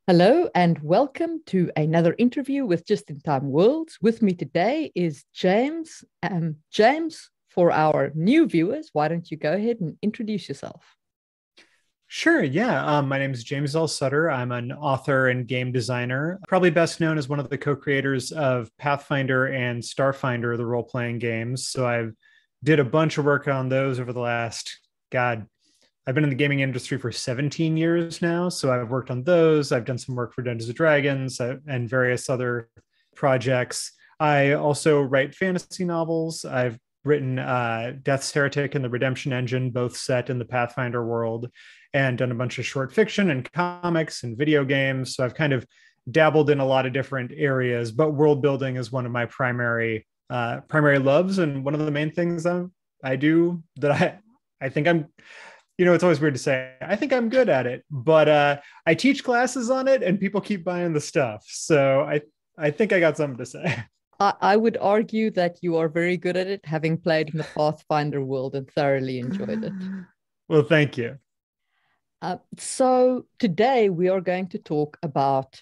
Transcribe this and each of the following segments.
Hello and welcome to another interview with Just in Time Worlds. With me today is James. James, for our new viewers, why don't you go ahead and introduce yourself? Sure, yeah. My name is James L. Sutter. I'm an author and game designer, probably best known as one of the co-creators of Pathfinder and Starfinder, the role-playing games. So I've did a bunch of work on those over the last, God, I've been in the gaming industry for 17 years now. So I've worked on those. I've done some work for Dungeons and Dragons and various other projects. I also write fantasy novels. I've written Death's Heretic and The Redemption Engine, both set in the Pathfinder world, and done a bunch of short fiction and comics and video games. So I've kind of dabbled in a lot of different areas, but world building is one of my primary loves, and one of the main things I do that I think I'm, it's always weird to say I think I'm good at it, but I teach classes on it and people keep buying the stuff. So I think I got something to say. I would argue that you are very good at it, having played in the Pathfinder world and thoroughly enjoyed it. Well, thank you. So today we are going to talk about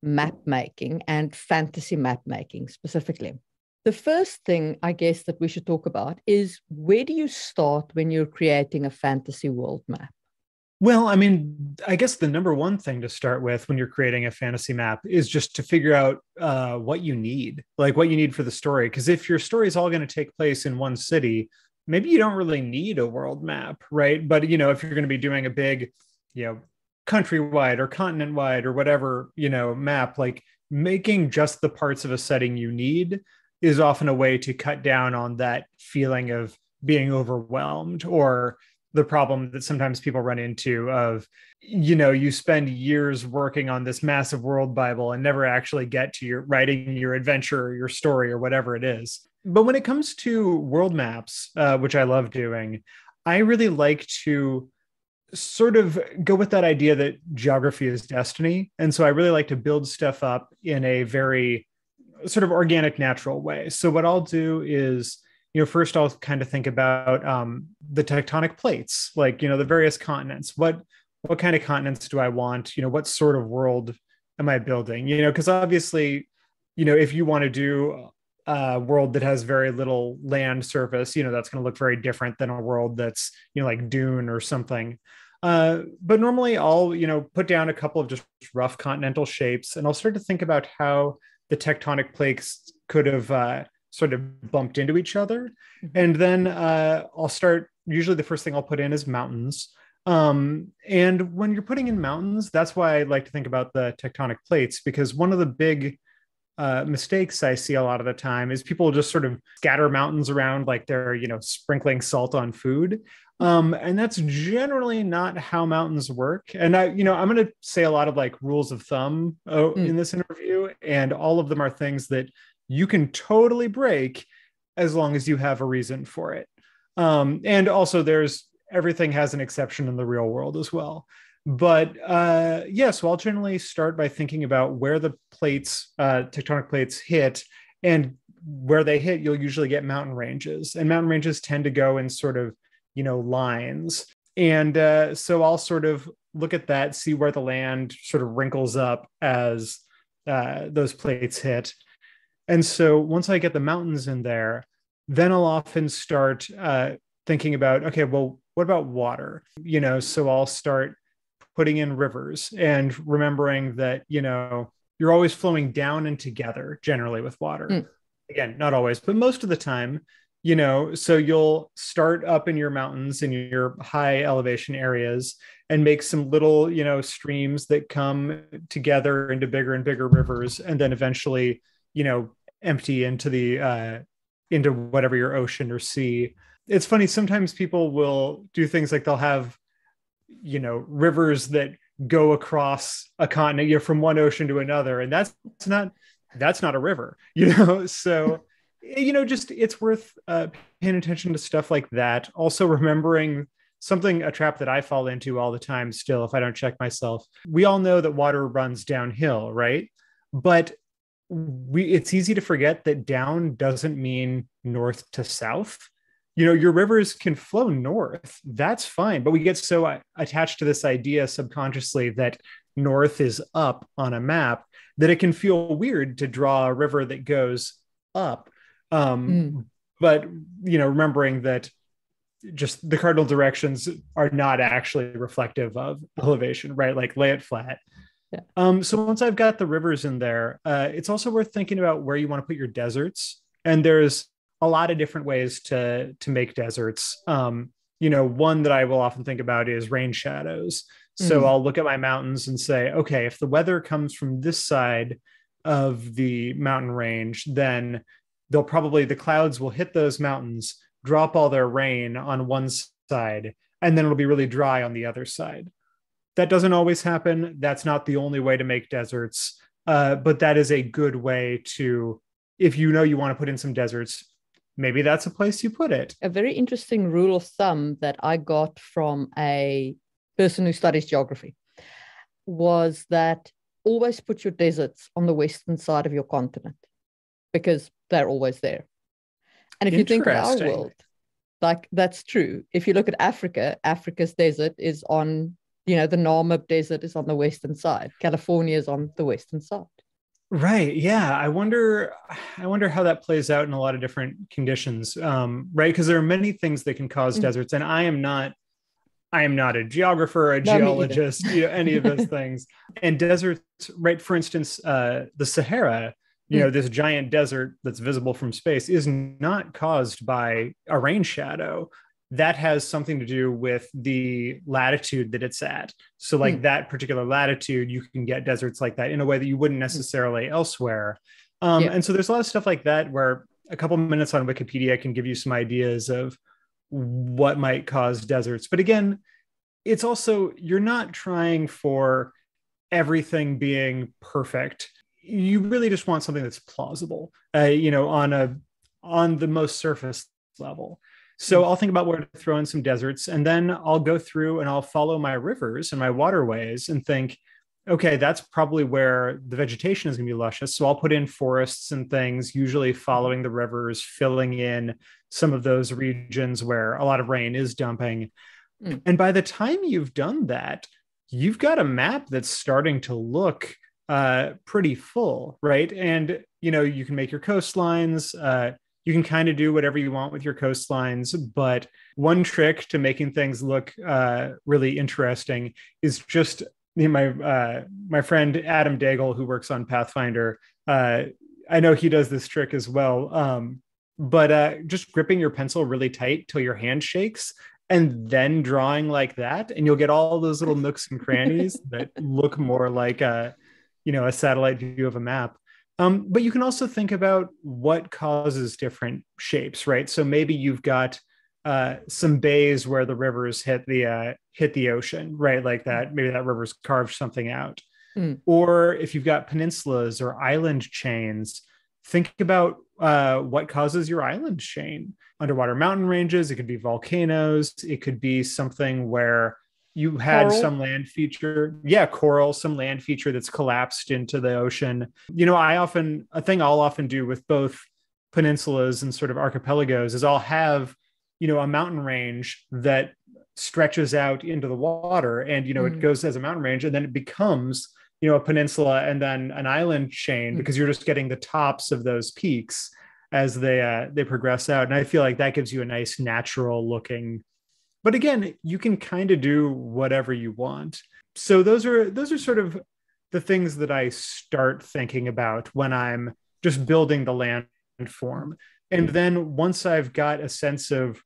map making and fantasy map making specifically. The first thing I guess that we should talk about is, where do you start when you're creating a fantasy world map? Well, I mean, I guess the number one thing to start with when you're creating a fantasy map is just to figure out what you need, like what you need for the story. Because if your story is all going to take place in one city, maybe you don't really need a world map, right? But, if you're going to be doing a big, countrywide or continent wide or whatever, map, like making just the parts of a setting you need is often a way to cut down on that feeling of being overwhelmed, or the problem that sometimes people run into of, you spend years working on this massive world Bible and never actually get to your writing your adventure or your story or whatever it is. But when it comes to world maps, which I love doing, I really like to sort of go with that idea that geography is destiny. And so I really like to build stuff up in a very sort of organic, natural way. So what I'll do is, first I'll kind of think about the tectonic plates, like, the various continents. What kind of continents do I want? What sort of world am I building? Because obviously, if you want to do a world that has very little land surface, that's going to look very different than a world that's, like Dune or something. But normally I'll, put down a couple of just rough continental shapes, and I'll start to think about how the tectonic plates could have sort of bumped into each other. And then I'll start, usually the first thing I'll put in is mountains. And when you're putting in mountains, that's why I like to think about the tectonic plates, because one of the big mistakes I see a lot of the time is people just sort of scatter mountains around like they're, sprinkling salt on food. And that's generally not how mountains work. And I'm going to say a lot of like rules of thumb in this interview, and all of them are things that you can totally break as long as you have a reason for it. And also everything has an exception in the real world as well. But so I'll generally start by thinking about where the tectonic plates hit, and where they hit, you'll usually get mountain ranges, and mountain ranges tend to go in sort of, lines. And so I'll sort of look at that, see where the land sort of wrinkles up as those plates hit. And so once I get the mountains in there, then I'll often start thinking about, okay, well, what about water? So I'll start putting in rivers and remembering that, you're always flowing down and together generally with water. Mm. Again, not always, but most of the time, so you'll start up in your mountains in your high elevation areas and make some little, streams that come together into bigger and bigger rivers, and then eventually, empty into whatever your ocean or sea. It's funny, sometimes people will do things like they'll have, rivers that go across a continent, from one ocean to another, and that's not a river, so just it's worth paying attention to stuff like that. Also remembering a trap that I fall into all the time still, if I don't check myself. We all know that water runs downhill, right? But it's easy to forget that down doesn't mean north to south. Your rivers can flow north. That's fine. But we get so attached to this idea subconsciously that north is up on a map, that it can feel weird to draw a river that goes up. But, remembering that just the cardinal directions are not actually reflective of elevation, right? Like lay it flat. Yeah. So once I've got the rivers in there, it's also worth thinking about where you want to put your deserts. And there's a lot of different ways to make deserts. One that I will often think about is rain shadows. So I'll look at my mountains and say, okay, if the weather comes from this side of the mountain range, then the clouds will hit those mountains, drop all their rain on one side, and then it'll be really dry on the other side. That doesn't always happen. That's not the only way to make deserts, but that is a good way to, if you want to put in some deserts, maybe that's a place you put it. A very interesting rule of thumb that I got from a person who studies geography was that always put your deserts on the western side of your continent, because they're always there. And if you think of our world, like that's true. If you look at Africa, Africa's desert is on, the Namib Desert is on the western side. California is on the western side. Right. Yeah. I wonder how that plays out in a lot of different conditions. Right. Because there are many things that can cause deserts. And I am not a geographer, a geologist, any of those things. And deserts, right? For instance, the Sahara, this giant desert that's visible from space is not caused by a rain shadow. That has something to do with the latitude that it's at. So like that particular latitude, you can get deserts like that in a way that you wouldn't necessarily elsewhere. And so there's a lot of stuff like that where a couple minutes on Wikipedia can give you some ideas of what might cause deserts. But again, it's also, you're not trying for everything being perfect. You really just want something that's plausible, on the most surface level. So I'll think about where to throw in some deserts, and then I'll go through and I'll follow my rivers and my waterways and think, okay, that's probably where the vegetation is going to be luscious. So I'll put in forests and things, usually following the rivers, filling in some of those regions where a lot of rain is dumping. And by the time you've done that, you've got a map that's starting to look pretty full, right? And, you can make your coastlines. You can kind of do whatever you want with your coastlines, but one trick to making things look really interesting is just my friend Adam Daigle, who works on Pathfinder. I know he does this trick as well, but just gripping your pencil really tight till your hand shakes, and then drawing like that, and you'll get all those little nooks and crannies that look more like a satellite view of a map. But you can also think about what causes different shapes, right? So maybe you've got some bays where the rivers hit the ocean, right? Like that, maybe that river's carved something out. Or if you've got peninsulas or island chains, think about what causes your island chain. Underwater mountain ranges, it could be volcanoes, it could be something where you had some land feature. Yeah, coral, some land feature that's collapsed into the ocean. A thing I'll often do with both peninsulas and sort of archipelagos is I'll have, a mountain range that stretches out into the water, and, it goes as a mountain range, and then it becomes, a peninsula and then an island chain, because you're just getting the tops of those peaks as they progress out. And I feel like that gives you a nice natural looking. But again, you can kind of do whatever you want. So those are sort of the things that I start thinking about when I'm just building the landform. And then once I've got a sense of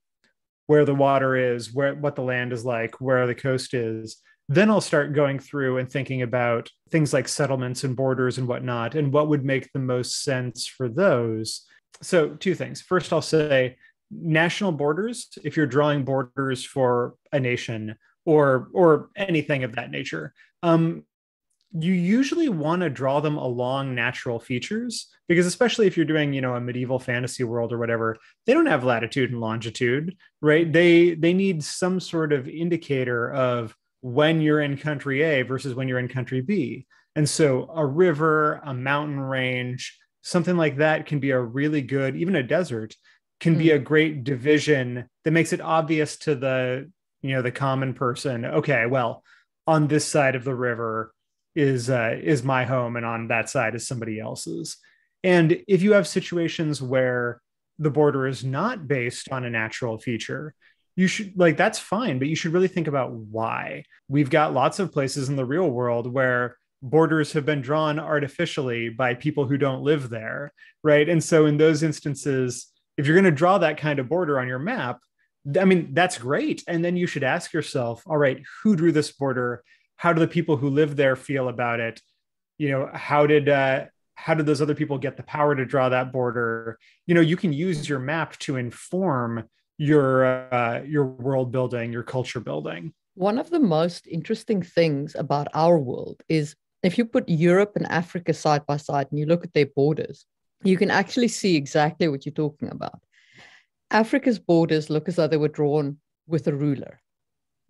where the water is, what the land is like, where the coast is, then I'll start going through and thinking about things like settlements and borders and whatnot, and what would make the most sense for those. So two things. First, I'll say, national borders, if you're drawing borders for a nation or anything of that nature, you usually want to draw them along natural features, because especially if you're doing, a medieval fantasy world or whatever, they don't have latitude and longitude, right? They need some sort of indicator of when you're in country A versus when you're in country B. And so a river, a mountain range, something like that can be a really good, even a desert can be a great division that makes it obvious to the common person. Okay, well, on this side of the river, is my home, and on that side is somebody else's. And if you have situations where the border is not based on a natural feature, you should, like, that's fine, but you should really think about why. We've got lots of places in the real world where borders have been drawn artificially by people who don't live there, right? And so in those instances, if you're going to draw that kind of border on your map, I mean, that's great. And then you should ask yourself, all right, who drew this border? How do the people who live there feel about it? You know, how did those other people get the power to draw that border? You know, you can use your map to inform your world building, your culture building. One of the most interesting things about our world is if you put Europe and Africa side by side and you look at their borders, you can actually see exactly what you're talking about. Africa's borders look as though they were drawn with a ruler.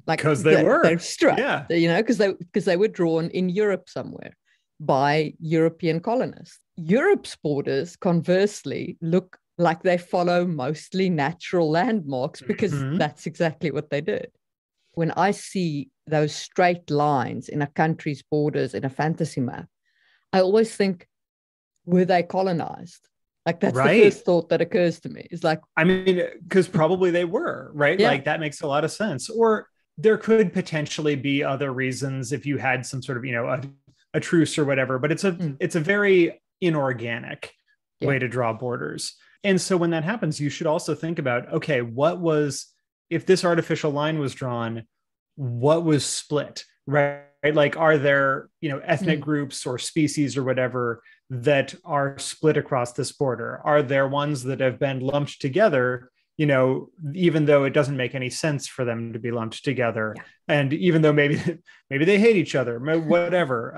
Like, because they're straight, yeah, you know, because they were drawn in Europe somewhere by European colonists. Europe's borders, conversely, look like they follow mostly natural landmarks because that's exactly what they did. When I see those straight lines in a country's borders in a fantasy map, I always think, were they colonized? Like, that's right. The first thought that occurs to me. Is like, I mean, because probably they were, right? Yeah. Like, that makes a lot of sense. Or there could potentially be other reasons if you had some sort of, you know, a truce or whatever, but it's a very inorganic way to draw borders. And so when that happens, you should also think about, okay, if this artificial line was drawn, what was split, right? Like, are there, you know, ethnic groups or species or whatever that are split across this border? Are there ones that have been lumped together, you know, even though it doesn't make any sense for them to be lumped together? Yeah. And even though maybe they hate each other, whatever,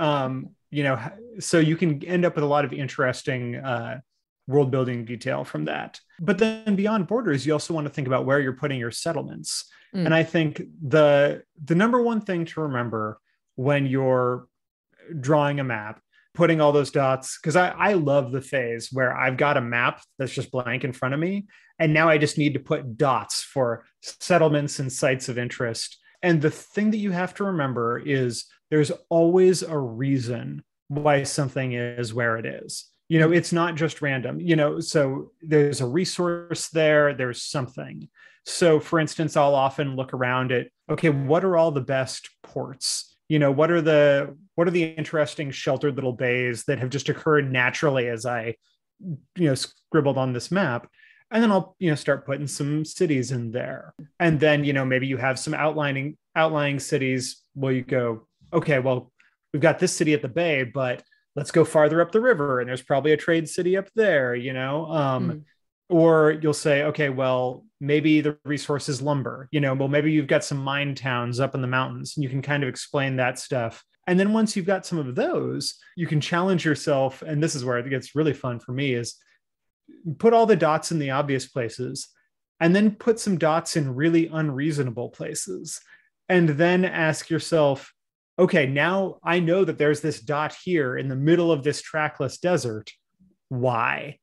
you know, so you can end up with a lot of interesting world building detail from that. But then beyond borders, you also want to think about where you're putting your settlements. And I think the number one thing to remember when you're drawing a map, putting all those dots, because I love the phase where I've got a map that's just blank in front of me, and now I just need to put dots for settlements and sites of interest. And the thing that you have to remember is there's always a reason why something is where it is. You know, it's not just random, you know, so there's a resource there, there's something. So for instance, I'll often look around at, okay, what are all the best ports? You know, what are the interesting sheltered little bays that have just occurred naturally as I, you know, scribbled on this map? And then I'll, you know, start putting some cities in there. And then, you know, maybe you have some outlying cities. Well, you go, okay, well, we've got this city at the bay, but let's go farther up the river, and there's probably a trade city up there, you know? Or you'll say, okay, well, maybe the resource is lumber, you know, well, maybe you've got some mine towns up in the mountains, and you can kind of explain that stuff. And then once you've got some of those, you can challenge yourself. And this is where it gets really fun for me, is put all the dots in the obvious places, and then put some dots in really unreasonable places. And then ask yourself, okay, now I know that there's this dot here in the middle of this trackless desert. Why?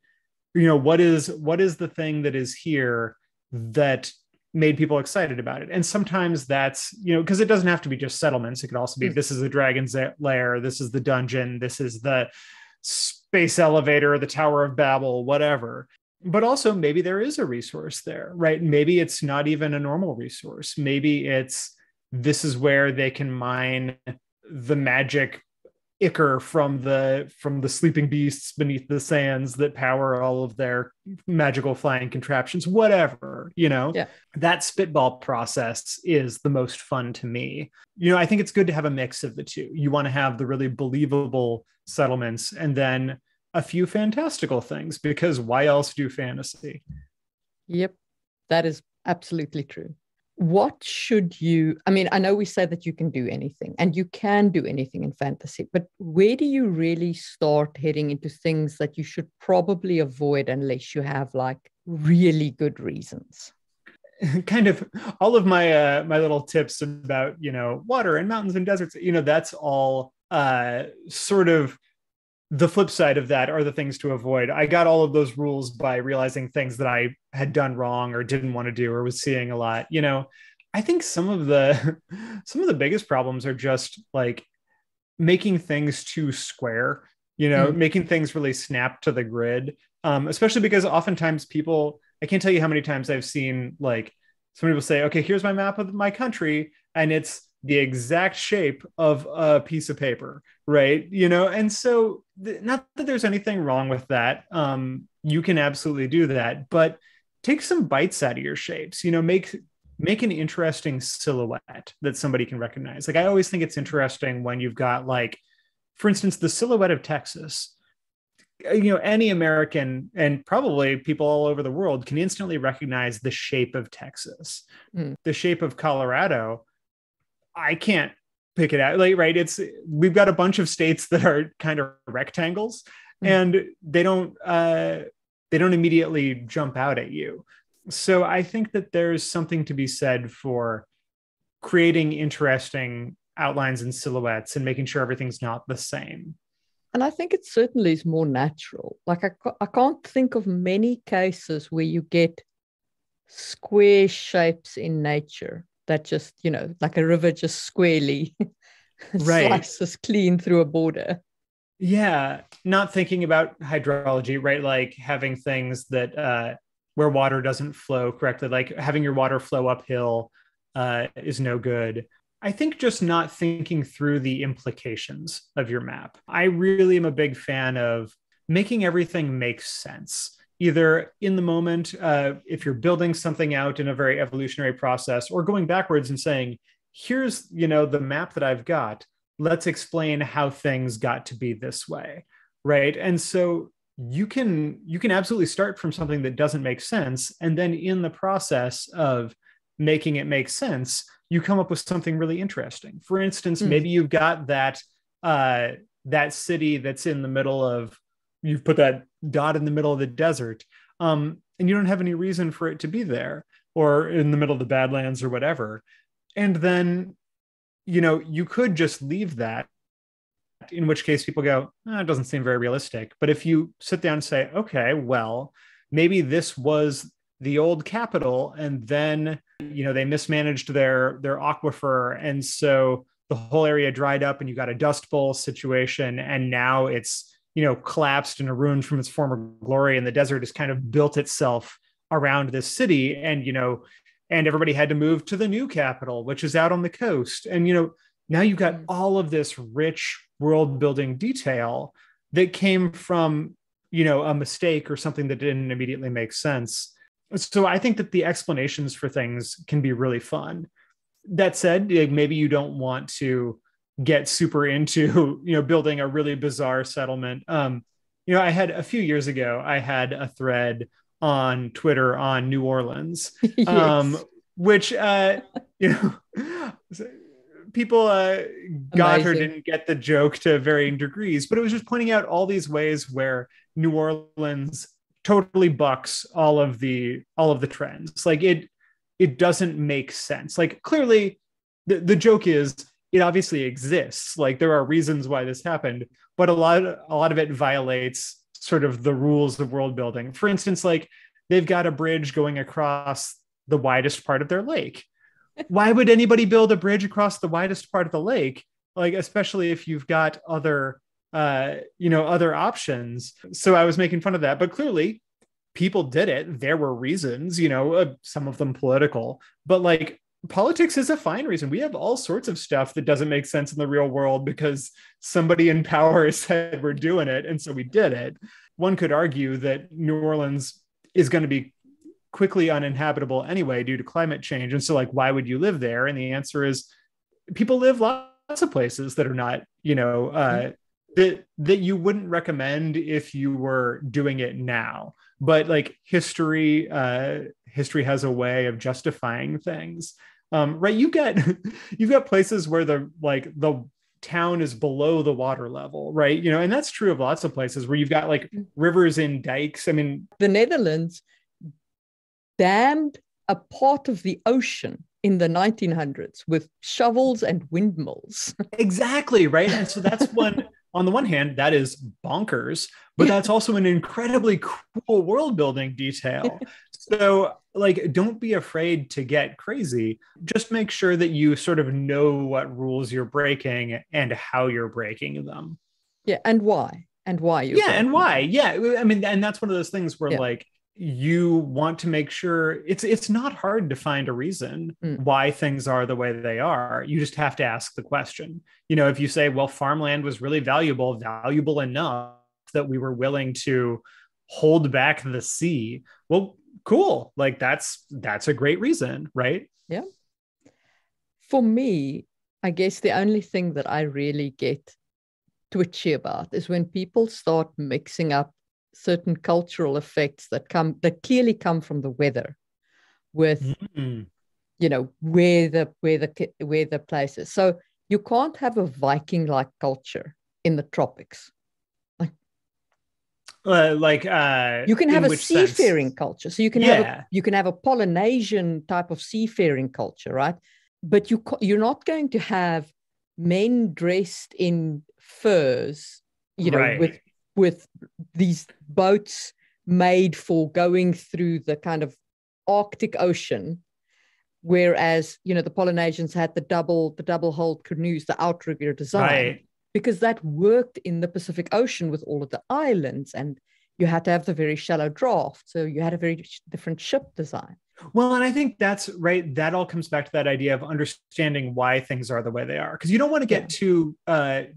You know, what is the thing that is here that made people excited about it? And sometimes that's, you know, because it doesn't have to be just settlements. It could also be, this is the dragon's lair, this is the dungeon, this is the space elevator, the Tower of Babel, whatever. But also maybe there is a resource there, right? Maybe it's not even a normal resource. Maybe it's, this is where they can mine the magic ichor from the sleeping beasts beneath the sands that power all of their magical flying contraptions, whatever, you know. Yeah. That spitball process is the most fun to me. You know, I think it's good to have a mix of the two. You want to have the really believable settlements and then a few fantastical things, because why else do fantasy? Yep, that is absolutely true. What should you, I mean, I know we say that you can do anything, and you can do anything in fantasy, but where do you really start heading into things that you should probably avoid unless you have like really good reasons? Kind of all of my my little tips about, you know, water and mountains and deserts, you know, that's all sort of the flip side of that are the things to avoid. I got all of those rules by realizing things that I had done wrong or didn't want to do or was seeing a lot. You know, I think some of the biggest problems are just like making things too square, making things really snap to the grid. Especially because oftentimes I can't tell you how many times I've seen like somebody will say, okay, here's my map of my country, and it's the exact shape of a piece of paper, right? And so not that there's anything wrong with that. You can absolutely do that, but take some bites out of your shapes, make an interesting silhouette that somebody can recognize. Like I always think it's interesting when you've got like, for instance, the silhouette of Texas. Any American and probably people all over the world can instantly recognize the shape of Texas. The shape of Colorado, I can't pick it out. Like, right. We've got a bunch of states that are kind of rectangles and they don't immediately jump out at you. So I think that there's something to be said for creating interesting outlines and silhouettes and making sure everything's not the same. And I think it certainly is more natural. Like I can't think of many cases where you get square shapes in nature that just, like a river just squarely slices clean through a border. Yeah. Not thinking about hydrology, right? Like having things that where water doesn't flow correctly, like having your water flow uphill is no good. I think just not thinking through the implications of your map. I really am a big fan of making everything make sense, either in the moment, if you're building something out in a very evolutionary process, or going backwards and saying, here's, the map that I've got. Let's explain how things got to be this way, right? And so you can absolutely start from something that doesn't make sense. And then in the process of making it make sense, you come up with something really interesting. For instance, maybe you've got that city that's in the middle of, you've put that dot in the middle of the desert, and you don't have any reason for it to be there, or in the middle of the Badlands or whatever. And then, you could just leave that, in which case people go, it doesn't seem very realistic. But if you sit down and say, okay, well, maybe this was the old capital, and then they mismanaged their aquifer, and so the whole area dried up and you got a dust bowl situation, and now it's collapsed and ruined from its former glory, and the desert has kind of built itself around this city, and and everybody had to move to the new capital, which is out on the coast, and now you've got all of this rich world building detail that came from a mistake or something that didn't immediately make sense. So I think that the explanations for things can be really fun. That said, maybe you don't want to get super into, building a really bizarre settlement. I had a few years ago, I had a thread on Twitter on New Orleans, Yes. which, people got or didn't get the joke to varying degrees, but it was just pointing out all these ways where New Orleans totally bucks all of the trends. Like it doesn't make sense. Like clearly the joke is it obviously exists. Like there are reasons why this happened, but a lot of it violates sort of the rules of world building. For instance, like they've got a bridge going across the widest part of their lake. Why would anybody build a bridge across the widest part of the lake? Like, especially if you've got other options. So I was making fun of that, but clearly people did it. There were reasons, some of them political, but like politics is a fine reason. We have all sorts of stuff that doesn't make sense in the real world because somebody in power said we're doing it. And so we did it. One could argue that New Orleans is going to be quickly uninhabitable anyway due to climate change. And so like, why would you live there? And the answer is people live lots of places that are not, that you wouldn't recommend if you were doing it now. But like history has a way of justifying things. Right. You've got places where the town is below the water level, right? And that's true of lots of places where you've got like rivers and dikes. I mean, the Netherlands dammed a part of the ocean in the 1900s with shovels and windmills. Exactly, right? And so that's one, on the one hand, that is bonkers, but that's also an incredibly cool world building detail. So like, don't be afraid to get crazy. Just make sure that you sort of know what rules you're breaking and how you're breaking them. Yeah, and why you're Yeah, and breaking why? them. Yeah, I mean, and that's one of those things where, Yeah. like, you want to make sure it's not hard to find a reason Mm. why things are the way they are. You just have to ask the question. You know, if you say, well, farmland was really valuable enough that we were willing to hold back the sea, well, cool. Like, that's a great reason, right? Yeah. For me, I guess the only thing that I really get twitchy about is when people start mixing up certain cultural effects that clearly come from the weather with, Mm. where the place is. So you can't have a Viking like culture in the tropics. You can have In a which sense? seafaring culture. So Yeah. you can have a Polynesian type of seafaring culture, right? But you're not going to have men dressed in furs, Right. with these boats made for going through the kind of Arctic Ocean, whereas the Polynesians had the double hulled canoes, the outrigger design, Right. because that worked in the Pacific Ocean with all of the islands, and you had to have the very shallow draft, so you had a very different ship design. Well, and I think that's right. That all comes back to that idea of understanding why things are the way they are. Because you don't want to Yeah. get too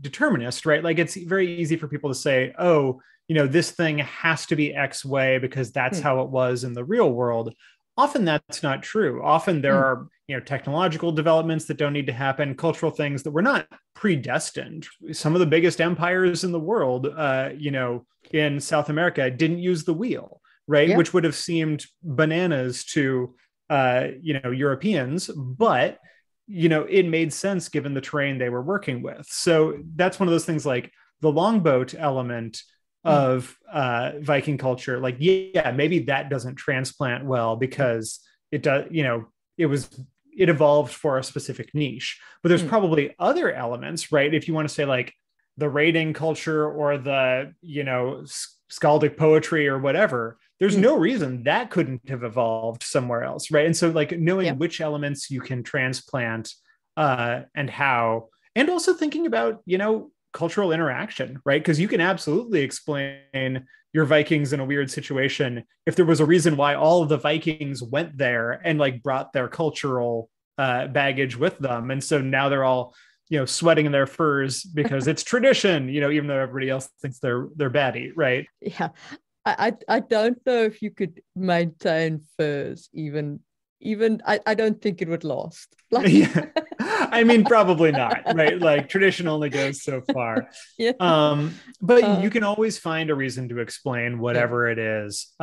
determinist, right? Like, it's very easy for people to say, oh, this thing has to be X way because that's Mm. how it was in the real world. Often that's not true. Often there Mm. are, technological developments that don't need to happen, cultural things that were not predestined. Some of the biggest empires in the world, in South America didn't use the wheel, right? Yeah. Which would have seemed bananas to Europeans, but it made sense given the terrain they were working with. So that's one of those things, like the longboat element Mm. of Viking culture. Like, yeah, maybe that doesn't transplant well because it does, it evolved for a specific niche. But there's Mm. probably other elements, right? If you want to say, like, the raiding culture or the, skaldic poetry or whatever, there's Mm. no reason that couldn't have evolved somewhere else, right? And so, like, knowing Yeah. which elements you can transplant and how, and also thinking about, cultural interaction, right? Because you can absolutely explain your Vikings in a weird situation if there was a reason why all of the Vikings went there and, like, brought their cultural baggage with them, and so now they're all sweating in their furs because it's tradition, even though everybody else thinks they're baddie, right? Yeah. I don't know if you could maintain furs even I don't think it would last. Like, Yeah, I mean, probably not, right? Like, tradition only goes so far. yeah. But Uh, you can always find a reason to explain yeah. whatever it is.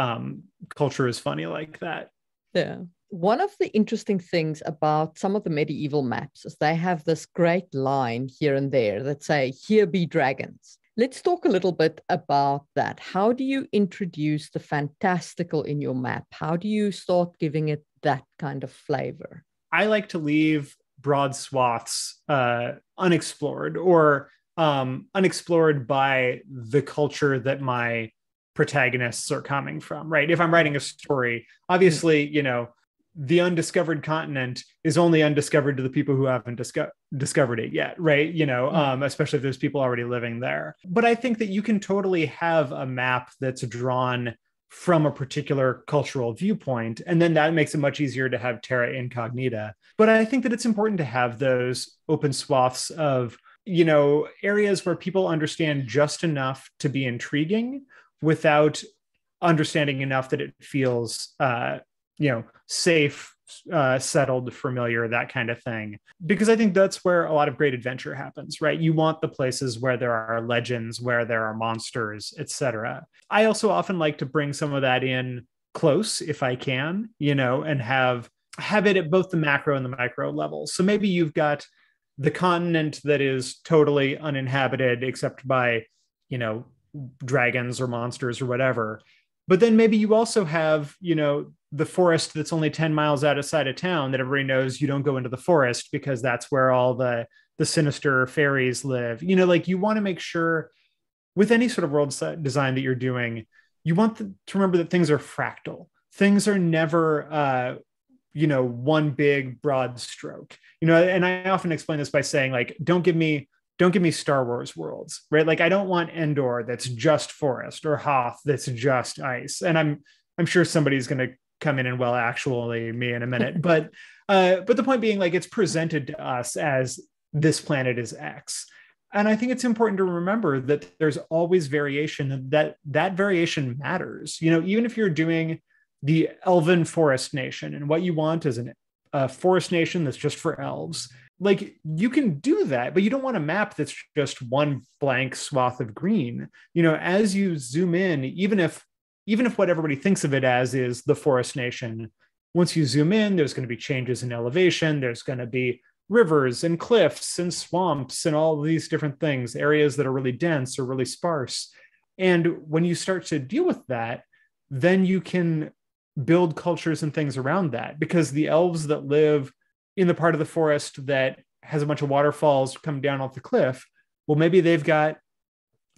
Culture is funny like that. Yeah. One of the interesting things about some of the medieval maps is they have this great line here and there that say, "Here be dragons." Let's talk a little bit about that. How do you introduce the fantastical in your map? How do you start giving it that kind of flavor? I like to leave broad swaths unexplored, or unexplored by the culture that my protagonists are coming from, right? If I'm writing a story, Mm. obviously, the undiscovered continent is only undiscovered to the people who haven't discovered it yet, right? Mm. Especially if there's people already living there. But I think that you can totally have a map that's drawn from a particular cultural viewpoint, and then that makes it much easier to have terra incognita. But I think that it's important to have those open swaths of, areas where people understand just enough to be intriguing without understanding enough that it feels safe, settled, familiar, that kind of thing. Because I think that's where a lot of great adventure happens, right? You want the places where there are legends, where there are monsters, etc. I also often like to bring some of that in close if I can, and have it at both the macro and the micro levels. So maybe you've got the continent that is totally uninhabited except by, dragons or monsters or whatever. But then maybe you also have, the forest that's only 10 miles outside of town that everybody knows you don't go into the forest because that's where all the sinister fairies live. Like, you want to make sure with any sort of world design that you're doing, you want to remember that things are fractal, things are never one big broad stroke. And I often explain this by saying, like, don't give me Star Wars worlds, right? Like, I don't want Endor that's just forest, or Hoth that's just ice. And I'm sure somebody's going to come in and, well, actually me in a minute, but the point being, like, it's presented to us as this planet is X. And I think it's important to remember that there's always variation, that variation matters. Even if you're doing the Elven Forest Nation, and what you want is a forest nation that's just for elves, like, you can do that, but you don't want a map that's just one blank swath of green. As you zoom in, even if what everybody thinks of it as is the forest nation, once you zoom in, there's going to be changes in elevation. There's going to be rivers and cliffs and swamps and all these different things, areas that are really dense or really sparse. And when you start to deal with that, then you can build cultures and things around that, because the elves that live in the part of the forest that has a bunch of waterfalls come down off the cliff, well, maybe they've got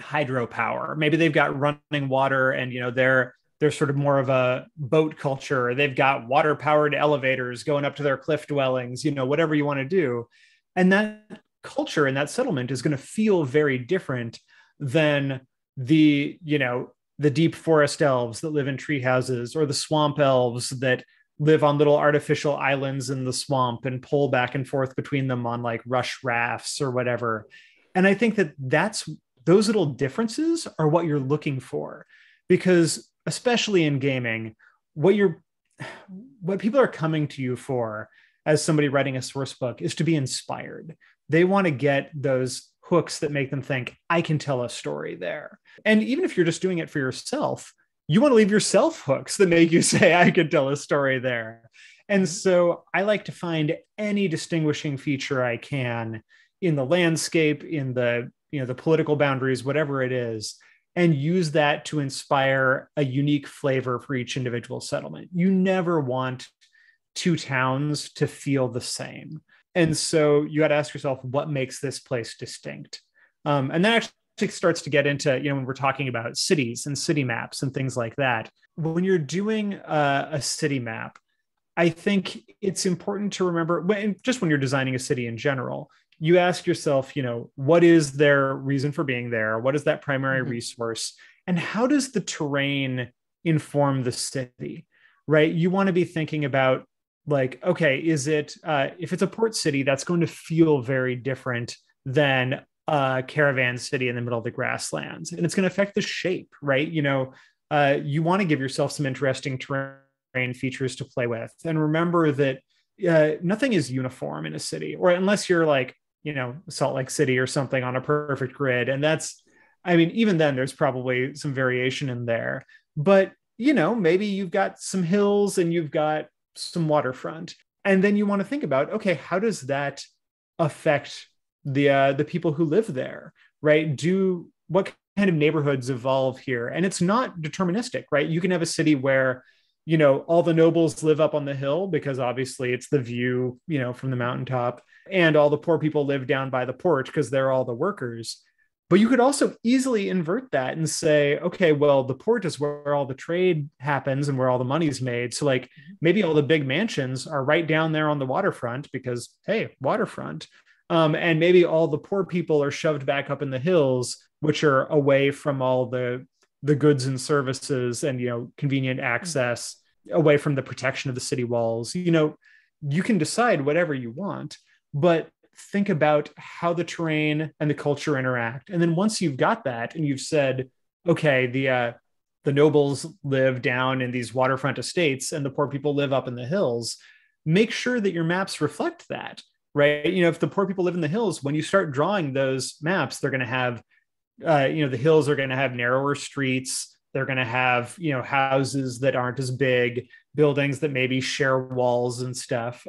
hydropower, maybe they've got running water, and they're sort of more of a boat culture. They've got water powered elevators going up to their cliff dwellings, whatever you want to do. And that culture and that settlement is going to feel very different than the deep forest elves that live in tree houses, or the swamp elves that live on little artificial islands in the swamp and pull back and forth between them on, like, rush rafts or whatever. And I think that those little differences are what you're looking for, because especially in gaming, what people are coming to you for as somebody writing a source book is to be inspired. They want to get those hooks that make them think, I can tell a story there. And even if you're just doing it for yourself, you want to leave yourself hooks that make you say, I could tell a story there. And so I like to find any distinguishing feature I can in the landscape, in the political boundaries, whatever it is, and use that to inspire a unique flavor for each individual settlement. You never want two towns to feel the same. And so you got to ask yourself, what makes this place distinct? And that actually starts to get into, when we're talking about cities and city maps and things like that. When you're doing a city map, I think it's important to remember, just when you're designing a city in general, you ask yourself, what is their reason for being there? What is that primary resource? And how does the terrain inform the city, right? You want to be thinking about, like, okay, is it, if it's a port city, that's going to feel very different than a caravan city in the middle of the grasslands. And it's going to affect the shape, right? You want to give yourself some interesting terrain features to play with. And remember that nothing is uniform in a city, or unless you're like, Salt Lake City or something on a perfect grid. And even then there's probably some variation in there, but maybe you've got some hills and you've got some waterfront. And then you want to think about, okay, how does that affect the people who live there, right? What kind of neighborhoods evolve here? And it's not deterministic, right? You can have a city where all the nobles live up on the hill because obviously it's the view, from the mountaintop, and all the poor people live down by the port because they're all the workers. But you could also easily invert that and say, okay, well, the port is where all the trade happens and where all the money's made. So, like, maybe all the big mansions are right down there on the waterfront because, hey, waterfront. And maybe all the poor people are shoved back up in the hills, which are away from all the goods and services and, convenient access, away from the protection of the city walls. You can decide whatever you want, but think about how the terrain and the culture interact. And then once you've got that and you've said, okay, the nobles live down in these waterfront estates and the poor people live up in the hills, make sure that your maps reflect that, right? If the poor people live in the hills, when you start drawing those maps, they're going to have, the hills are going to have narrower streets. They're going to have, houses that aren't as big, buildings that maybe share walls and stuff.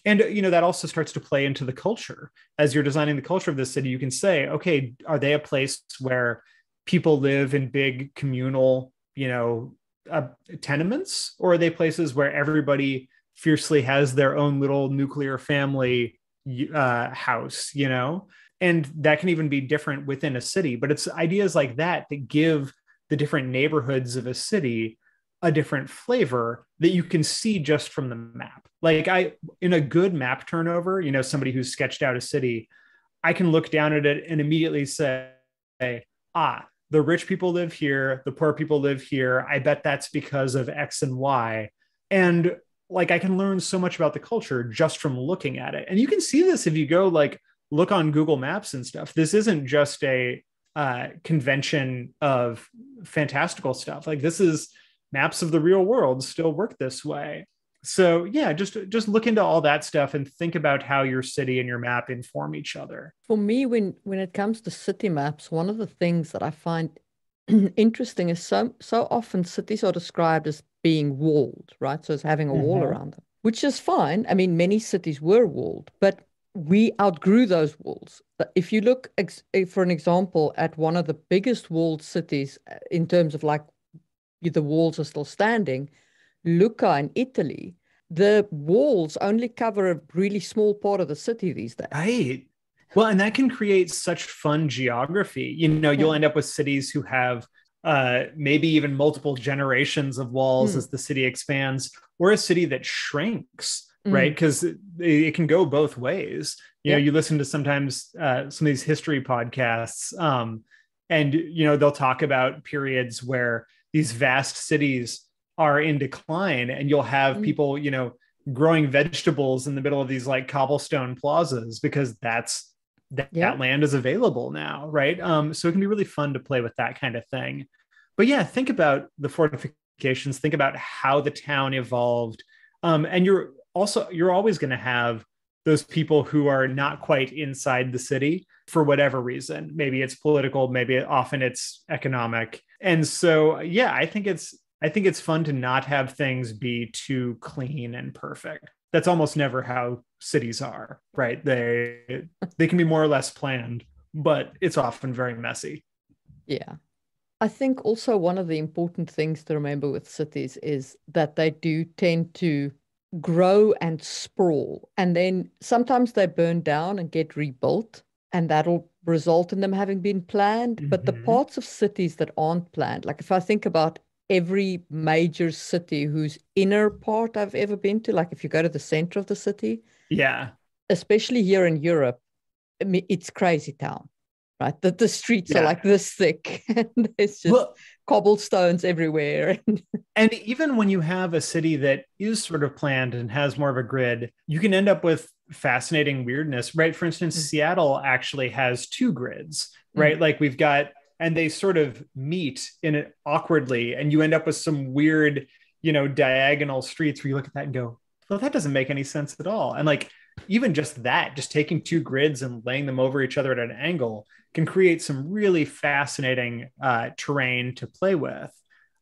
And, that also starts to play into the culture. As you're designing the culture of this city, you can say, okay, are they a place where people live in big communal, tenements? Or are they places where everybody fiercely has their own little nuclear family house, And that can even be different within a city. But it's ideas like that that give the different neighborhoods of a city a different flavor that you can see just from the map. Like in a good map turnover, somebody who's sketched out a city, I can look down at it and immediately say, the rich people live here, the poor people live here. I bet that's because of X and Y. And like, I can learn so much about the culture just from looking at it. And you can see this if you go like look on Google Maps and stuff. This isn't just a convention of fantastical stuff. Like, this is maps of the real world still work this way. So yeah, just look into all that stuff and think about how your city and your map inform each other. For me, when it comes to city maps, one of the things that I find interesting is so often cities are described as being walled, right? So as having a wall around them, which is fine. I mean, many cities were walled, but we outgrew those walls. If you look, for an example, at one of the biggest walled cities in terms of like the walls are still standing, Lucca in Italy, the walls only cover a really small part of the city these days. Right. Well, and that can create such fun geography. You'll end up with cities who have maybe even multiple generations of walls as the city expands, or a city that shrinks, right? Because it can go both ways. You listen to sometimes some of these history podcasts, and they'll talk about periods where these vast cities are in decline, and you'll have people, growing vegetables in the middle of these like cobblestone plazas because that land is available now, right? So it can be really fun to play with that kind of thing. But yeah, think about the fortifications, think about how the town evolved. And you're always going to have those people who are not quite inside the city for whatever reason. Maybe it's political, maybe often it's economic. And so, yeah, I think it's fun to not have things be too clean and perfect. That's almost never how cities are, right? They can be more or less planned, but it's often very messy. Yeah. I think also one of the important things to remember with cities is that they do tend to grow and sprawl, and then sometimes they burn down and get rebuilt, and that'll result in them having been planned. But the parts of cities that aren't planned, like if I think about every major city whose inner part I've ever been to, like if you go to the center of the city, especially here in Europe, I mean, it's crazy town, right? That the streets are like this thick, and there's just cobblestones everywhere. And even when you have a city that is sort of planned and has more of a grid, you can end up with fascinating weirdness, right? For instance, Seattle actually has two grids, right? Like we've got, and they sort of meet in it awkwardly, and you end up with some weird, diagonal streets where you look at that and go, well, that doesn't make any sense at all. And like, even just taking two grids and laying them over each other at an angle can create some really fascinating terrain to play with.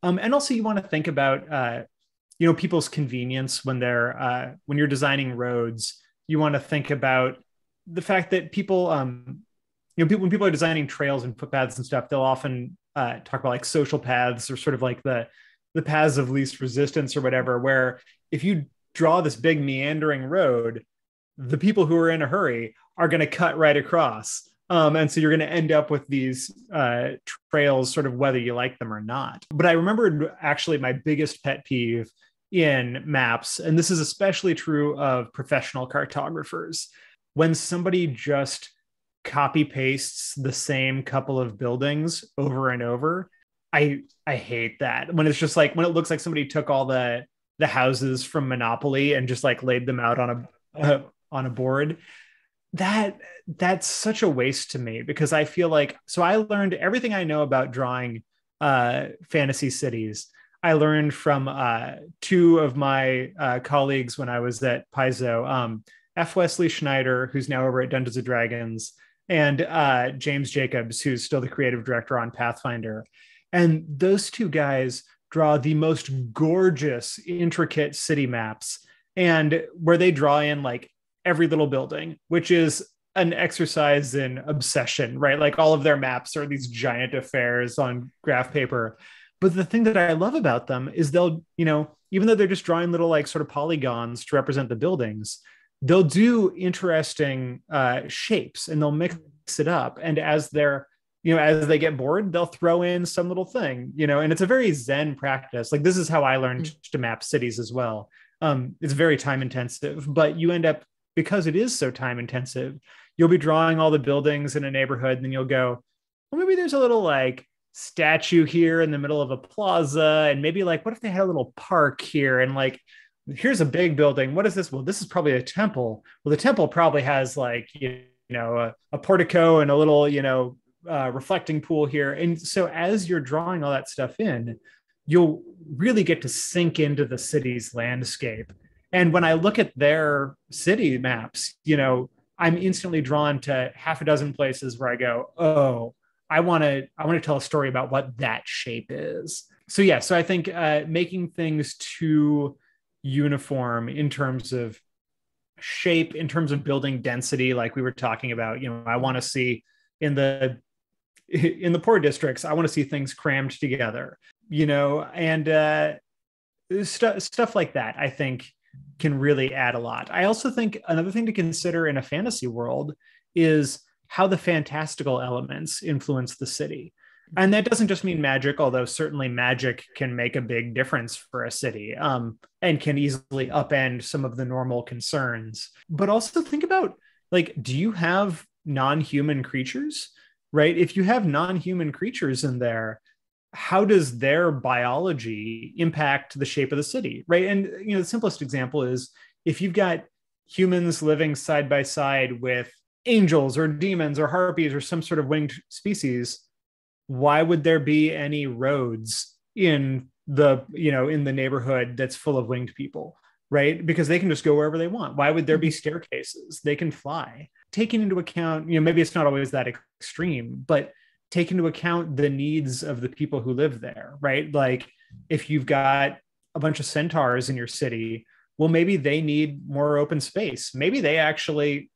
And also you want to think about, people's convenience when when you're designing roads. You want to think about the fact that people, when people are designing trails and footpaths and stuff, they'll often talk about like social paths, or sort of like the paths of least resistance or whatever, where if you draw this big meandering road, the people who are in a hurry are going to cut right across. And so you're going to end up with these trails, sort of whether you like them or not. But I remembered actually my biggest pet peeve in maps, and this is especially true of professional cartographers, when somebody just copy pastes the same couple of buildings over and over. I hate that. When it's just like, when it looks like somebody took all the houses from Monopoly and just like laid them out on a board. That's such a waste to me, because I feel like, so I learned everything I know about drawing fantasy cities. I learned from two of my colleagues when I was at Paizo, F. Wesley Schneider, who's now over at Dungeons and Dragons, and James Jacobs, who's still the creative director on Pathfinder. And those two guys draw the most gorgeous, intricate city maps, and where they draw in like every little building, which is an exercise in obsession, right? Like all of their maps are these giant affairs on graph paper. But the thing that I love about them is they'll, even though they're just drawing little like sort of polygons to represent the buildings, they'll do interesting shapes, and they'll mix it up. And as they're, as they get bored, they'll throw in some little thing, and it's a very Zen practice. Like, this is how I learned to map cities as well. It's very time intensive, but you end up, because it is so time intensive, you'll be drawing all the buildings in a neighborhood, and then you'll go, well, maybe there's a little like statue here in the middle of a plaza. And maybe like, what if they had a little park here? And like, here's a big building. What is this? Well, this is probably a temple. Well, the temple probably has like, a portico and a little, reflecting pool here. And so as you're drawing all that stuff in, you'll really get to sink into the city's landscape. And when I look at their city maps, I'm instantly drawn to half a dozen places where I go, oh, I want to tell a story about what that shape is. So yeah, so I think making things too uniform in terms of shape, in terms of building density, like we were talking about, I want to see in the poor districts, I want to see things crammed together, and stuff like that, I think can really add a lot. I also think another thing to consider in a fantasy world is how the fantastical elements influence the city. And that doesn't just mean magic, although certainly magic can make a big difference for a city, and can easily upend some of the normal concerns. But also think about, like, do you have non-human creatures, right? If you have non-human creatures in there, how does their biology impact the shape of the city, right? And, the simplest example is if you've got humans living side by side with angels or demons or harpies or some sort of winged species, why would there be any roads in the neighborhood that's full of winged people, right? Because they can just go wherever they want. Why would there be staircases? They can fly. Taking into account, maybe it's not always that extreme, but take into account the needs of the people who live there, right? Like, if you've got a bunch of centaurs in your city, well, maybe they need more open space. Maybe they actually,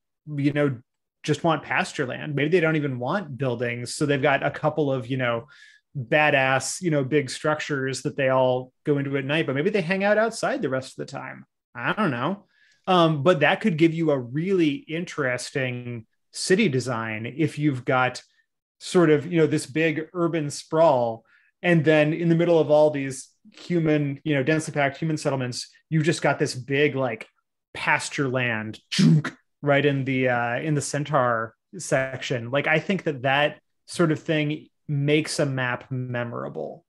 just want pasture land. Maybe they don't even want buildings. So they've got a couple of, badass, big structures that they all go into at night, but maybe they hang out outside the rest of the time. I don't know. But that could give you a really interesting city design if you've got sort of, this big urban sprawl. And then in the middle of all these human, densely packed human settlements, you've just got this big, like, pasture land right in the centaur section. Like, I think that sort of thing makes a map memorable.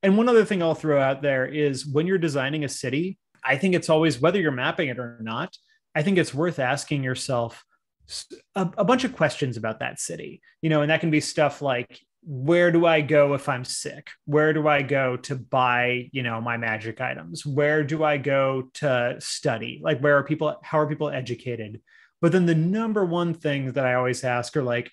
And one other thing I'll throw out there is when you're designing a city, I think it's always, whether you're mapping it or not, I think it's worth asking yourself a bunch of questions about that city, and that can be stuff like, where do I go if I'm sick? Where do I go to buy, my magic items? Where do I go to study? Like, how are people educated? But then the number one thing that I always ask are like,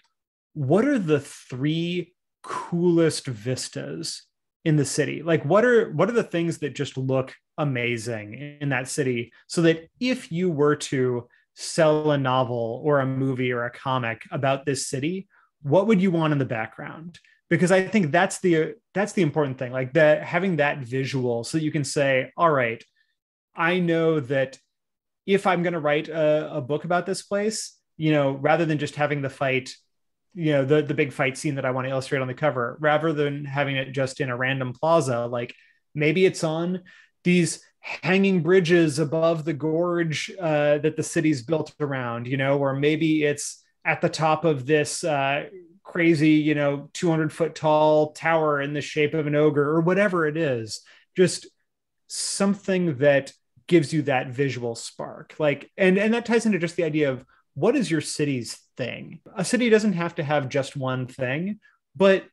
what are the 3 coolest vistas in the city? Like, what are the things that just look amazing in that city, so that if you were to sell a novel or a movie or a comic about this city, what would you want in the background? Because I think that's the important thing, like that, having that visual, so that you can say, all right, I know that if I'm going to write a book about this place, rather than just having the fight, the big fight scene that I want to illustrate on the cover, rather than having it just in a random plaza, like maybe it's on these hanging bridges above the gorge that the city's built around, or maybe it's at the top of this crazy, 200-foot tall tower in the shape of an ogre, or whatever it is. Just something that gives you that visual spark. Like, and that ties into just the idea of, what is your city's thing? A city doesn't have to have just one thing, but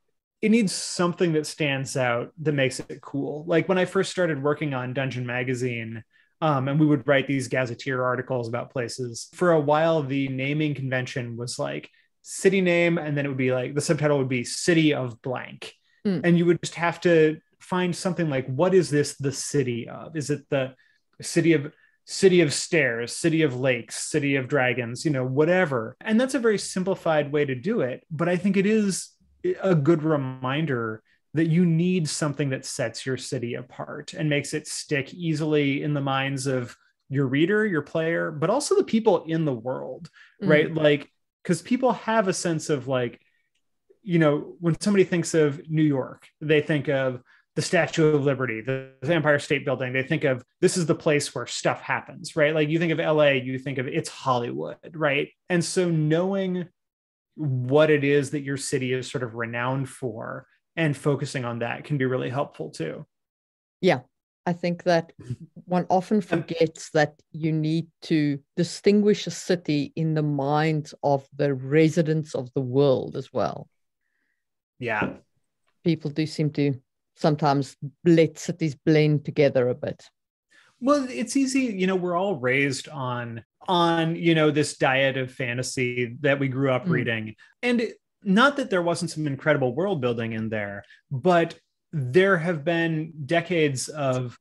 it needs something that stands out, that makes it cool. Like, when I first started working on Dungeon Magazine, and we would write these gazetteer articles about places, for a while, the naming convention was like city name, and then it would be like, the subtitle would be City of Blank. And you would just have to find something like, what is this the city of? Is it the city of stairs, city of lakes, city of dragons, whatever. And that's a very simplified way to do it. But I think it is a good reminder that you need something that sets your city apart and makes it stick easily in the minds of your reader, your player, but also the people in the world, right? Like, because people have a sense of like, when somebody thinks of New York, they think of the Statue of Liberty, the Empire State Building. They think of this is the place where stuff happens, right? Like you think of LA, you think of it's Hollywood, right? And so knowing what it is that your city is sort of renowned for and focusing on that can be really helpful too. Yeah, I think that one often forgets that you need to distinguish a city in the minds of the residents of the world as well. Yeah. People do seem to sometimes let cities blend together a bit. Well, it's easy, we're all raised on this diet of fantasy that we grew up reading. And not that there wasn't some incredible world building in there, but there have been decades of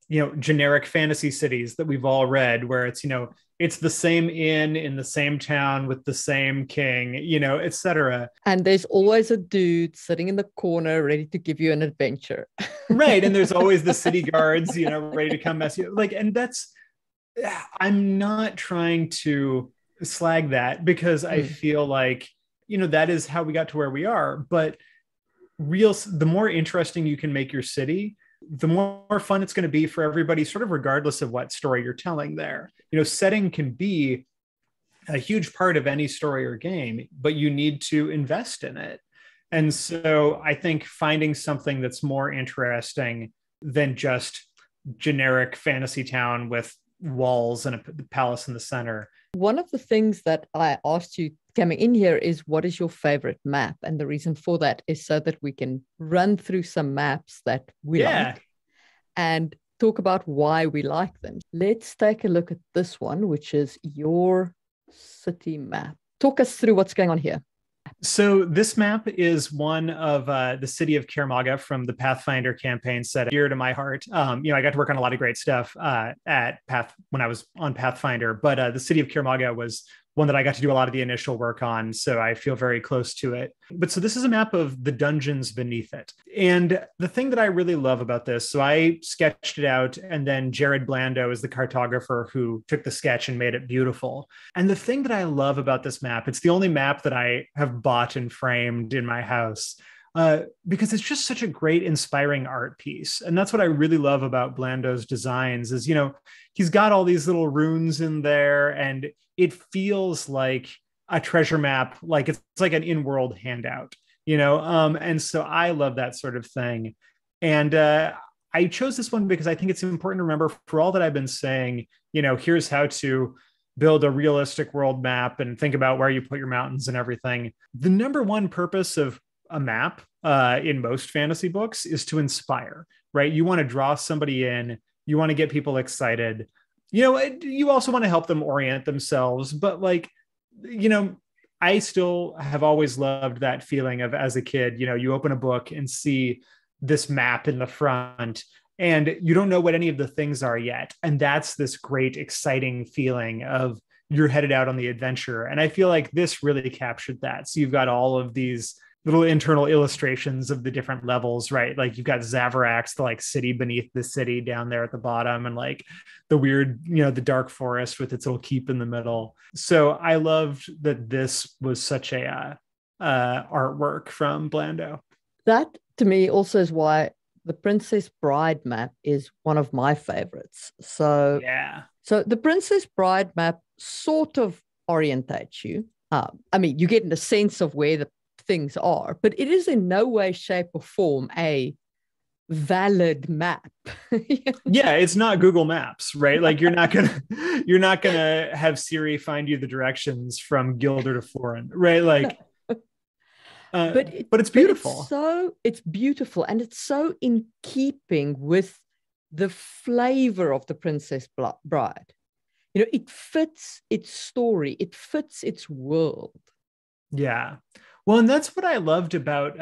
generic fantasy cities that we've all read where it's the same inn in the same town with the same king, etc. And there's always a dude sitting in the corner ready to give you an adventure. Right. And there's always the city guards, ready to come mess you like, and I'm not trying to slag that because I feel like, that is how we got to where we are. But the more interesting you can make your city, the more fun it's going to be for everybody, sort of regardless of what story you're telling there. Setting can be a huge part of any story or game, but you need to invest in it. And so I think finding something that's more interesting than just generic fantasy town with walls and a palace in the center. One of the things that I asked you coming in here is, what is your favorite map? And the reason for that is so that we can run through some maps that we like and talk about why we like them. Let's take a look at this one, which is your city map. Talk us through what's going on here. So this map is one of the city of Kirmaga from the Pathfinder campaign set dear to my heart. I got to work on a lot of great stuff when I was on Pathfinder, but the city of Kirmaga was one that I got to do a lot of the initial work on, so I feel very close to it. But so this is a map of the dungeons beneath it. And the thing that I really love about this, so I sketched it out, and then Jared Blando is the cartographer who took the sketch and made it beautiful. And the thing that I love about this map, it's the only map that I have bought and framed in my house, because it's just such a great, inspiring art piece. And that's what I really love about Blando's designs is, he's got all these little runes in there, and it feels like a treasure map, like it's like an in-world handout, and so I love that sort of thing. And I chose this one because I think it's important to remember, for all that I've been saying, here's how to build a realistic world map and think about where you put your mountains and everything. The number one purpose of a map in most fantasy books is to inspire, right? You want to draw somebody in, you want to get people excited. You also want to help them orient themselves, but I still have always loved that feeling of, as a kid, you open a book and see this map in the front and you don't know what any of the things are yet. And that's this great, exciting feeling of you're headed out on the adventure. And I feel like this really captured that. So you've got all of these little internal illustrations of the different levels, right? Like you've got Zavarax, the city beneath the city down there at the bottom, and the weird, the dark forest with its little keep in the middle. So I loved that this was such a artwork from Blando. That to me also is why the Princess Bride map is one of my favorites. So the Princess Bride map sort of orientates you. You get in a sense of where the things are, but it is in no way, shape, or form a valid map. Yeah, it's not Google Maps, right? Like you're not gonna have Siri find you the directions from Gilder to Florin, right? Like, but it's beautiful. It's beautiful, and it's so in keeping with the flavor of the Princess Bride. It fits its story, it fits its world. Yeah. Well, and that's what I loved about,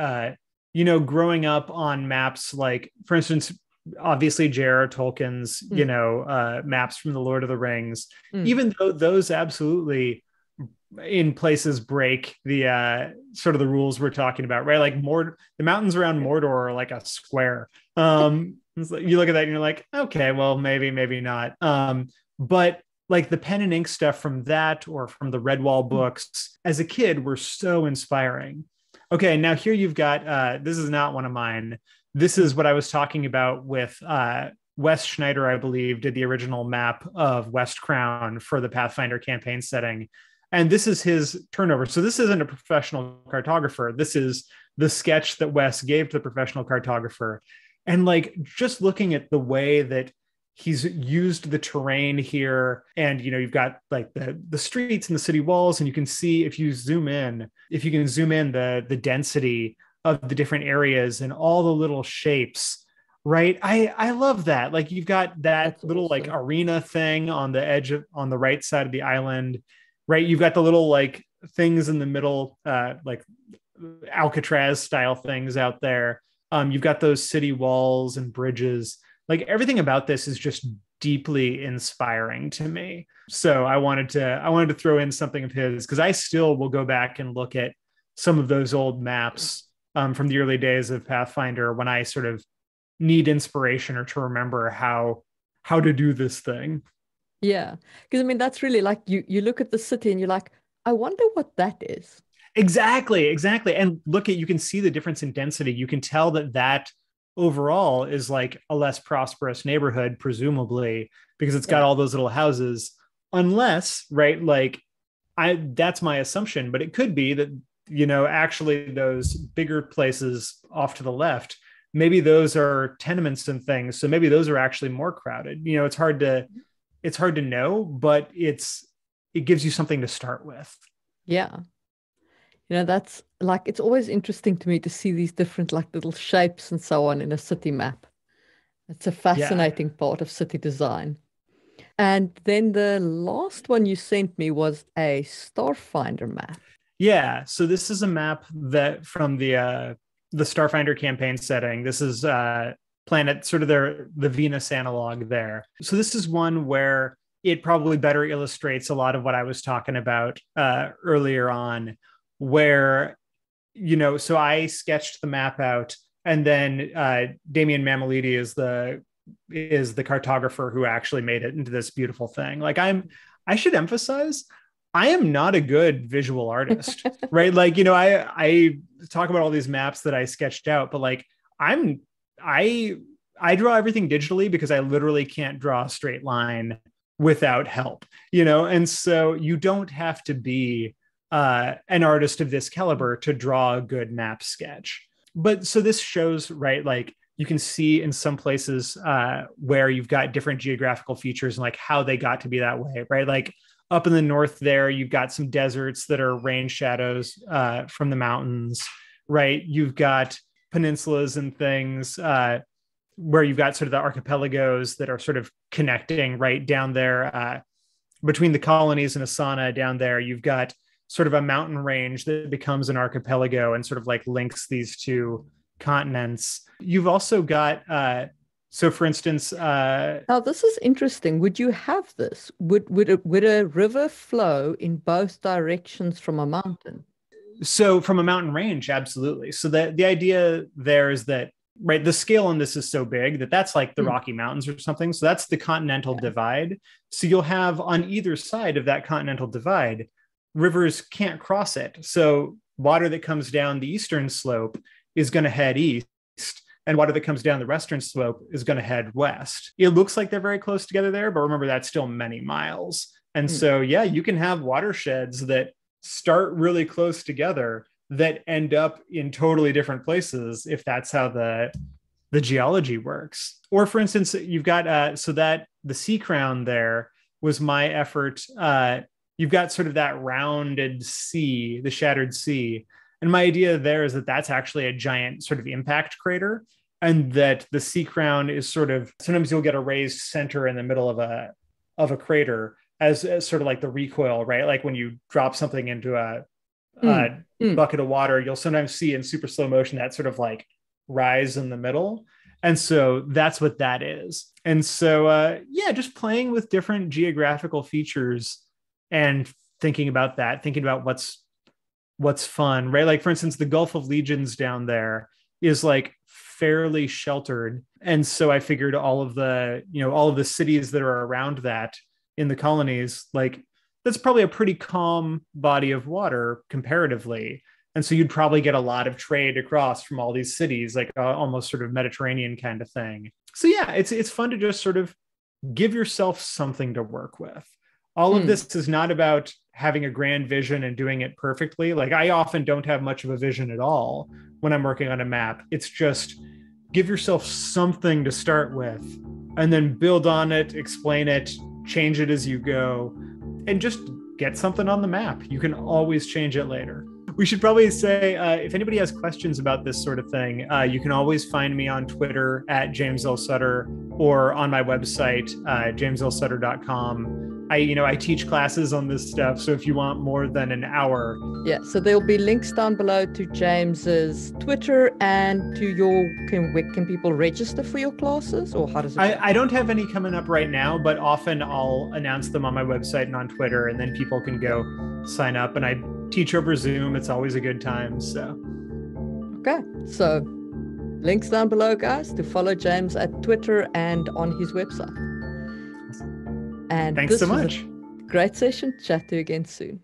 growing up on maps, like, for instance, obviously J.R.R. Tolkien's, maps from the Lord of the Rings, even though those absolutely in places break the sort of the rules we're talking about, right? Like the mountains around Mordor are like a square. You look at that and you're like, okay, well, maybe not. But like the pen and ink stuff from that or from the Redwall books as a kid were so inspiring. Okay, now here you've got this is not one of mine. This is what I was talking about with Wes Schneider, I believe, did the original map of West Crown for the Pathfinder campaign setting. And this is his turnover. So this isn't a professional cartographer. This is the sketch that Wes gave to the professional cartographer. And like just looking at the way that he's used the terrain here, and you've got like the streets and the city walls, and you can see if you can zoom in the density of the different areas and all the little shapes, right? I love that. Like you've got that That's little awesome. like arena thing on the edge on the right side of the island, right? You've got the little like things in the middle, like Alcatraz style things out there. You've got those city walls and bridges. Like everything about this is just deeply inspiring to me. So I wanted to throw in something of his, because I still will go back and look at some of those old maps from the early days of Pathfinder when I sort of need inspiration or to remember how to do this thing. Yeah. Because I mean, that's really like you look at the city and you're like, I wonder what that is. Exactly. And you can see the difference in density. You can tell that overall is like a less prosperous neighborhood, presumably, because it's got Yeah. all those little houses. Unless, right, like that's my assumption, but it could be that, actually those bigger places off to the left, maybe those are tenements and things. So maybe those are actually more crowded. It's hard to know, but it gives you something to start with. Yeah. That's like, it's always interesting to me to see these different like little shapes and so on in a city map. It's a Yeah. fascinating part of city design. And then the last one you sent me was a Starfinder map. Yeah. So this is a map that from the Starfinder campaign setting. This is planet, sort of the Venus analog there. So this is one where it probably better illustrates a lot of what I was talking about earlier on, where so I sketched the map out, and then Damian Mamalidi is the cartographer who actually made it into this beautiful thing. Like I should emphasize, I am not a good visual artist, right? Like, I talk about all these maps that I sketched out, but like I'm I I draw everything digitally because I literally can't draw a straight line without help, and so you don't have to be an artist of this caliber to draw a good map sketch. But so this shows, right, like you can see in some places where you've got different geographical features and like how they got to be that way, right? Like up in the north there, you've got some deserts that are rain shadows from the mountains, right? You've got peninsulas and things where you've got sort of the archipelagos that are sort of connecting right down there between the colonies and Asana down there. You've got sort of a mountain range that becomes an archipelago and sort of like links these two continents. You've also got, so for instance, Now, this is interesting. Would you have this? Would a river flow in both directions from a mountain? so from a mountain range, absolutely. So the idea there is that, right, the scale on this is so big that's like the Hmm. Rocky Mountains or something. So that's the continental Okay. divide. So you'll have on either side of that continental divide, rivers can't cross it. So water that comes down the eastern slope is going to head east, and water that comes down the western slope is going to head west. It looks like they're very close together there, but remember that's still many miles. And Hmm. so, yeah, you can have watersheds that start really close together that end up in totally different places if that's how the geology works. Or for instance, you've got so that the sea crown there was my effort. You've got sort of that rounded sea, the shattered sea. And my idea there is that that's actually a giant sort of impact crater, and that the sea crown is sort of, sometimes you'll get a raised center in the middle of a crater as sort of like the recoil, right? Like when you drop something into Hmm. a Hmm. bucket of water, you'll sometimes see in super slow motion that sort of like rise in the middle. And so that's what that is. And so, yeah, just playing with different geographical features and thinking about that, thinking about what's fun, right? Like for instance, the Gulf of Legions down there is like fairly sheltered. And so I figured all of the cities that are around that in the colonies, like that's probably a pretty calm body of water comparatively. And so you'd probably get a lot of trade across from all these cities, like almost sort of Mediterranean kind of thing. So yeah, it's fun to just sort of give yourself something to work with. All of this is not about having a grand vision and doing it perfectly. Like I often don't have much of a vision at all when I'm working on a map. It's just give yourself something to start with and then build on it, explain it, change it as you go, and just get something on the map. You can always change it later. We should probably say, if anybody has questions about this sort of thing, you can always find me on Twitter at James L. Sutter or on my website, jamesLsutter.com. I teach classes on this stuff. So if you want more than an hour. Yeah. So there'll be links down below to James's Twitter and to your, can people register for your classes, or how does it work? I don't have any coming up right now, but often I'll announce them on my website and on Twitter, and then people can go sign up. And I teach over Zoom. It's always a good time. So. Okay. So links down below, guys, to follow James at Twitter and on his website. And thanks so much. Great session. Chat to you again soon.